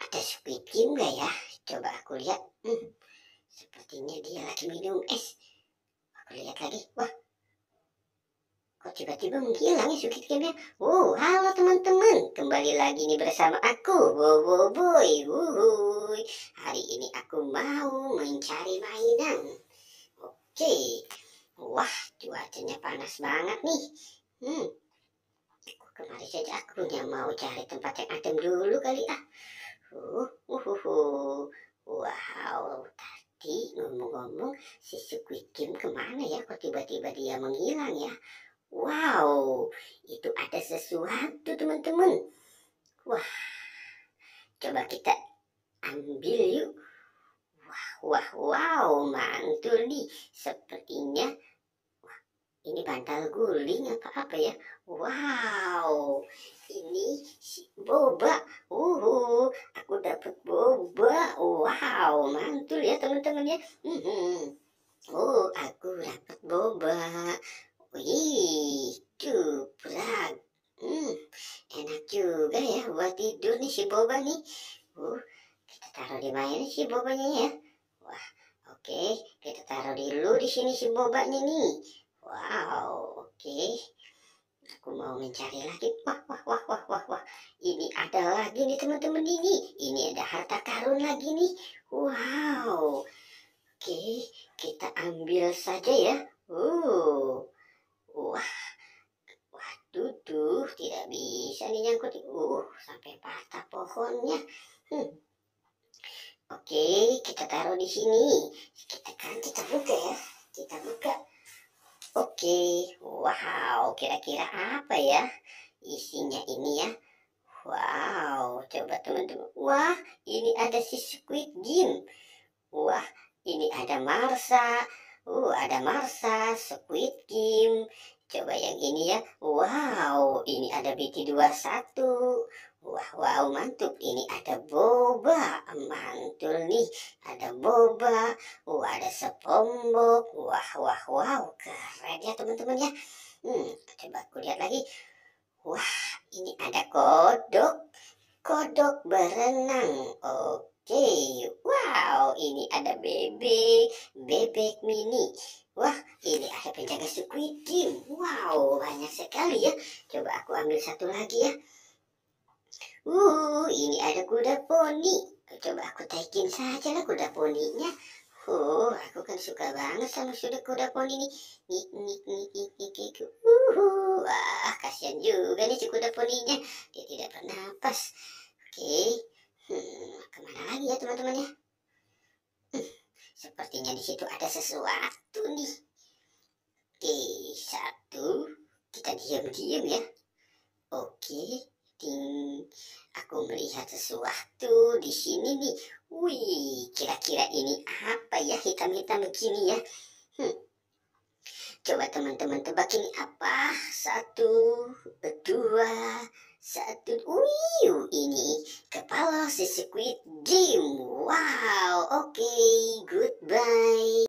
Ada Squid Game nggak ya? Coba aku lihat. Sepertinya dia lagi minum es. Aku lihat lagi. Wah, kok tiba-tiba menghilang ya Squid Game-nya? Halo teman-teman. Kembali lagi nih bersama aku, Bobo Boy. Wuhui. Hari ini aku mau mencari mainan. Oke. Wah, cuacanya panas banget nih. Kemarin saja aku mau cari tempat yang adem dulu kali ah. Wow, tadi ngomong-ngomong si Squid Game kemana ya? Kok tiba-tiba dia menghilang ya? Wow, itu ada sesuatu teman-teman. Wah, coba kita ambil yuk. Wow, mantul nih. Sepertinya ini bantal guling apa ya? Wow, ini si boba. Aku dapat boba. Wow, mantul ya teman-teman ya. Aku dapat boba. Wih, cuprak. Enak juga ya buat tidur nih si boba nih. Kita taruh di mana si bobanya ya? Wah, oke, kita taruh dulu di sini si bobanya nih. Wow, oke. Aku mau mencari lagi. Wah. Ini ada lagi nih teman-teman ini. Ini ada harta karun lagi nih. Wow. Oke, kita ambil saja ya. Waduh, tidak bisa nih nyangkut. Sampai patah pohonnya. Oke, kita taruh di sini. Kita buka ya. Kita buka. Oke, wow, kira-kira apa ya isinya ini ya? Wow, coba teman-teman. Wah, ini ada si Squid Game. Wah, ini ada Marsa. Ada Marsa, Squid Game. Coba yang ini ya. Wow, ini ada BT21. Wow, mantap. Ini ada boba. Mantul nih. Ada boba. Ada SpongeBob. Wow. Keren ya teman-teman ya. Coba aku lihat lagi. Wah, ini ada kodok. Kodok berenang. Oke. Wow, ini ada bebek mini. Wah, ini ada penjaga Squid Game. Wow, banyak sekali ya. Coba aku ambil satu lagi ya. Ini ada kuda poni. Coba aku taikin saja lah kuda poninya. Aku kan suka banget sama kuda poni nih. Nik. Wah, kasihan juga nih si kuda poninya. Dia tidak bernapas. Oke. Kemana lagi ya teman-teman ya? Sepertinya di situ ada sesuatu nih. Oke, satu. Kita diam-diam ya. Oke. Aku melihat sesuatu di sini nih. Wih, kira-kira ini apa ya hitam-hitam begini ya? Coba teman-teman tebak ini apa? 1, 2, 1. Ini kepala si Squid Game. Wow, oke, goodbye.